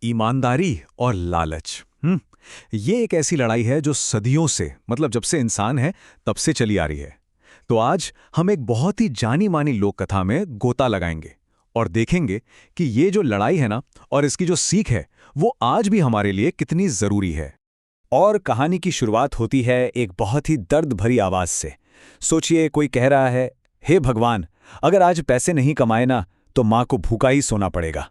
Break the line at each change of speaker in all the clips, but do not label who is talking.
ईमानदारी और लालच। ये एक ऐसी लड़ाई है जो सदियों से, मतलब जब से इंसान है तब से चली आ रही है। तो आज हम एक बहुत ही जानी मानी लोक कथा में गोता लगाएंगे और देखेंगे कि ये जो लड़ाई है ना, और इसकी जो सीख है, वो आज भी हमारे लिए कितनी जरूरी है।
और कहानी की शुरुआत होती है एक बहुत ही दर्द भरी आवाज से। सोचिए, कोई कह रहा है, हे भगवान, अगर आज पैसे नहीं कमाए ना तो मां को भूखा ही सोना पड़ेगा।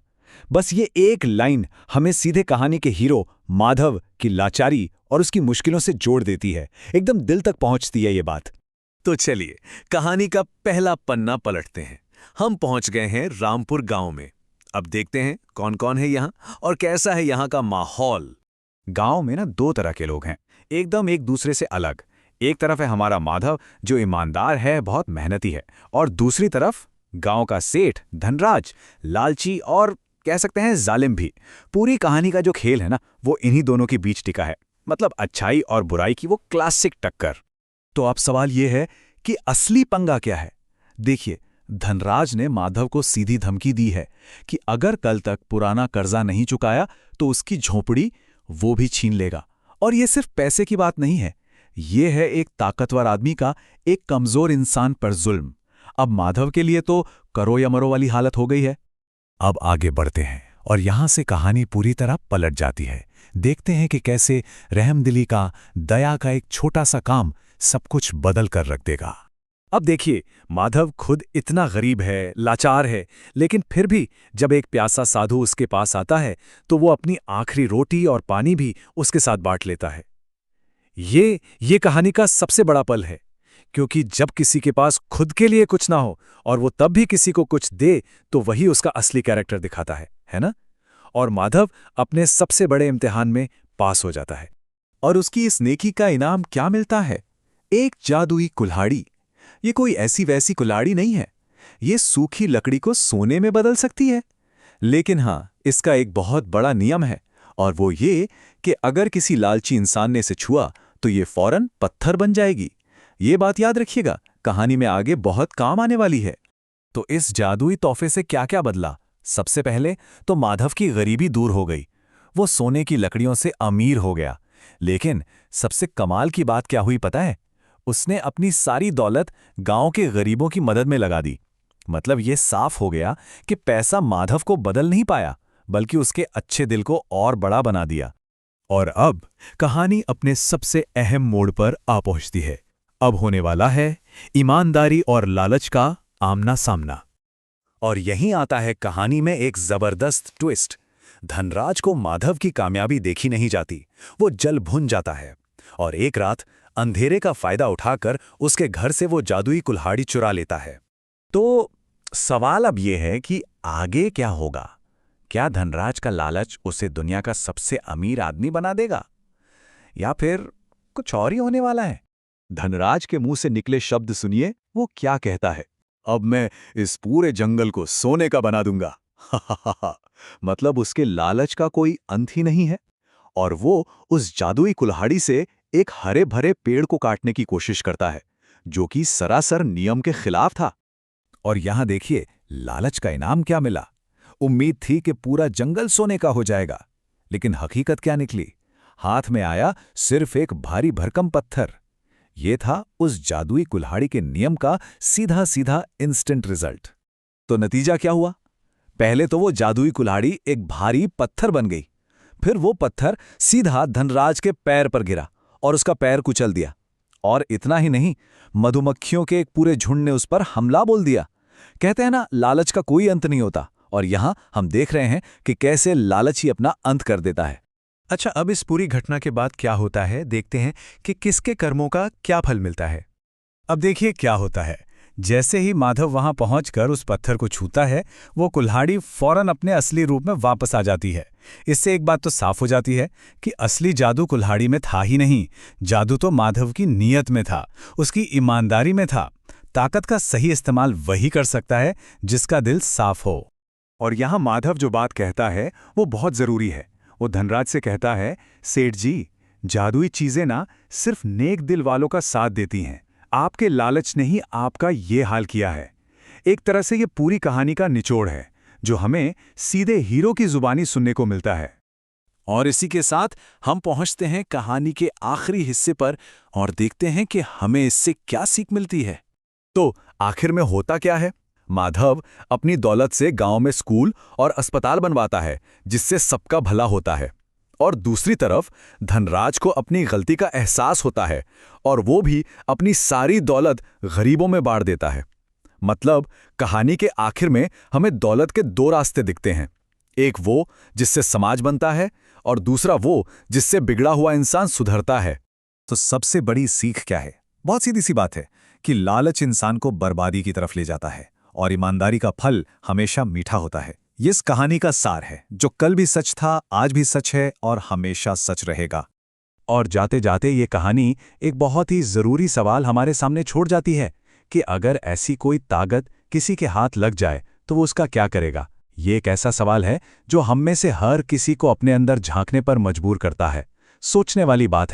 बस ये एक लाइन हमें सीधे कहानी के हीरो माधव की लाचारी और उसकी मुश्किलों से जोड़ देती है। एकदम दिल तक पहुंचती है ये बात।
तो चलिए कहानी का पहला पन्ना पलटते हैं। हम पहुंच गए हैं रामपुर गांव में। अब देखते हैं कौन कौन है यहाँ और कैसा है यहाँ का माहौल।
गांव में ना दो तरह के लोग हैं, एकदम एक दूसरे से अलग। एक तरफ है हमारा माधव, जो ईमानदार है, बहुत मेहनती है, और दूसरी तरफ गांव का सेठ धनराज, लालची और कह सकते हैं जालिम भी। पूरी कहानी का जो खेल है ना, वो इन्हीं दोनों के बीच टिका है। मतलब अच्छाई और बुराई की वो क्लासिक टक्कर।
तो अब सवाल ये है कि असली पंगा क्या है। देखिए, धनराज ने माधव को सीधी धमकी दी है कि अगर कल तक पुराना कर्जा नहीं चुकाया तो उसकी झोंपड़ी वो भी छीन लेगा। और ये सिर्फ पैसे की बात नहीं है, ये है एक ताकतवर आदमी का एक कमजोर इंसान पर जुल्म। अब माधव के लिए तो करो या मरो वाली हालत हो गई है।
अब आगे बढ़ते हैं और यहां से कहानी पूरी तरह पलट जाती है। देखते हैं कि कैसे रहमदिली का, दया का एक छोटा सा काम सब कुछ बदल कर रख देगा।
अब देखिए, माधव खुद इतना गरीब है, लाचार है, लेकिन फिर भी जब एक प्यासा साधु उसके पास आता है तो वो अपनी आखिरी रोटी और पानी भी उसके साथ बांट लेता है। ये कहानी का सबसे बड़ा पल है, क्योंकि जब किसी के पास खुद के लिए कुछ ना हो और वो तब भी किसी को कुछ दे, तो वही उसका असली कैरेक्टर दिखाता है ना? और माधव अपने सबसे बड़े इम्तिहान में पास हो जाता है।
और उसकी इस नेकी का इनाम क्या मिलता है? एक जादुई कुल्हाड़ी। ये कोई ऐसी वैसी कुल्हाड़ी नहीं है, ये सूखी लकड़ी को सोने में बदल सकती है। लेकिन हाँ, इसका एक बहुत बड़ा नियम है, और वो ये कि अगर किसी लालची इंसान ने इसे छुआ तो ये फौरन पत्थर बन जाएगी। ये बात याद रखिएगा, कहानी में आगे बहुत काम आने वाली है।
तो इस जादुई तोहफे से क्या क्या बदला? सबसे पहले तो माधव की गरीबी दूर हो गई, वो सोने की लकड़ियों से अमीर हो गया। लेकिन सबसे कमाल की बात क्या हुई पता है? उसने अपनी सारी दौलत गांव के गरीबों की मदद में लगा दी। मतलब ये साफ हो गया कि पैसा माधव को बदल नहीं पाया, बल्कि उसके अच्छे दिल को और बड़ा बना दिया।
और अब कहानी अपने सबसे अहम मोड़ पर आ पहुंचती है। अब होने वाला है ईमानदारी और लालच का आमना सामना।
और यहीं आता है कहानी में एक जबरदस्त ट्विस्ट। धनराज को माधव की कामयाबी देखी नहीं जाती, वो जल भुन जाता है। और एक रात अंधेरे का फायदा उठाकर उसके घर से वो जादुई कुल्हाड़ी चुरा लेता है। तो सवाल अब ये है कि आगे क्या होगा? क्या धनराज का लालच उसे दुनिया का सबसे अमीर आदमी बना देगा, या फिर कुछ और ही होने वाला है?
धनराज के मुंह से निकले शब्द सुनिए, वो क्या कहता है। अब मैं इस पूरे जंगल को सोने का बना दूंगा। मतलब उसके लालच का कोई अंत ही नहीं है। और वो उस जादुई कुल्हाड़ी से एक हरे भरे पेड़ को काटने की कोशिश करता है, जो कि सरासर नियम के खिलाफ था।
और यहां देखिए, लालच का इनाम क्या मिला। उम्मीद थी कि पूरा जंगल सोने का हो जाएगा, लेकिन हकीकत क्या निकली? हाथ में आया सिर्फ एक भारी भरकम पत्थर। ये था उस जादुई कुल्हाड़ी के नियम का सीधा सीधा इंस्टेंट रिजल्ट।
तो नतीजा क्या हुआ? पहले तो वो जादुई कुल्हाड़ी एक भारी पत्थर बन गई, फिर वो पत्थर सीधा धनराज के पैर पर गिरा और उसका पैर कुचल दिया। और इतना ही नहीं, मधुमक्खियों के एक पूरे झुंड ने उस पर हमला बोल दिया। कहते हैं ना, लालच का कोई अंत नहीं होता। और यहां हम देख रहे हैं कि कैसे लालच ही अपना अंत कर देता है।
अच्छा, अब इस पूरी घटना के बाद क्या होता है, देखते हैं कि किसके कर्मों का क्या फल मिलता है। अब देखिए क्या होता है। जैसे ही माधव वहां पहुंचकर उस पत्थर को छूता है, वो कुल्हाड़ी फौरन अपने असली रूप में वापस आ जाती है। इससे एक बात तो साफ हो जाती है कि असली जादू कुल्हाड़ी में था ही नहीं, जादू तो माधव की नीयत में था, उसकी ईमानदारी में था। ताकत का सही इस्तेमाल वही कर सकता है जिसका दिल साफ हो।
और यहां माधव जो बात कहता है वो बहुत जरूरी है। वो धनराज से कहता है, सेठ जी, जादुई चीजें ना सिर्फ नेक दिल वालों का साथ देती हैं। आपके लालच ने ही आपका ये हाल किया है। एक तरह से ये पूरी कहानी का निचोड़ है।
जो हमें सीधे हीरो की जुबानी सुनने को मिलता है।
और इसी के साथ हम पहुंचते हैं कहानी के आखिरी हिस्से पर और देखते हैं कि हमें इससे क्या सीख मिलती है।
तो आखिर में होता क्या है? माधव अपनी दौलत से गांव में स्कूल और अस्पताल बनवाता है, जिससे सबका भला होता है। और दूसरी तरफ धनराज को अपनी गलती का एहसास होता है और वो भी अपनी सारी दौलत गरीबों में बांट देता है। मतलब कहानी के आखिर में हमें दौलत के दो रास्ते दिखते हैं, एक वो जिससे समाज बनता है और दूसरा वो जिससे बिगड़ा हुआ इंसान सुधरता है।
तो सबसे बड़ी सीख क्या है? बहुत सीधी सी बात है कि लालच इंसान को बर्बादी की तरफ ले जाता है और ईमानदारी का फल हमेशा मीठा होता है। ये इस कहानी का सार है, जो कल भी सच था, आज भी सच है और हमेशा सच रहेगा। और जाते जाते ये कहानी एक बहुत ही जरूरी सवाल हमारे सामने छोड़ जाती है कि अगर ऐसी कोई ताकत किसी के हाथ लग जाए तो वो उसका क्या करेगा। ये एक ऐसा सवाल है जो हम में से हर किसी को अपने अंदर झांकने पर मजबूर करता है। सोचने वाली बात है।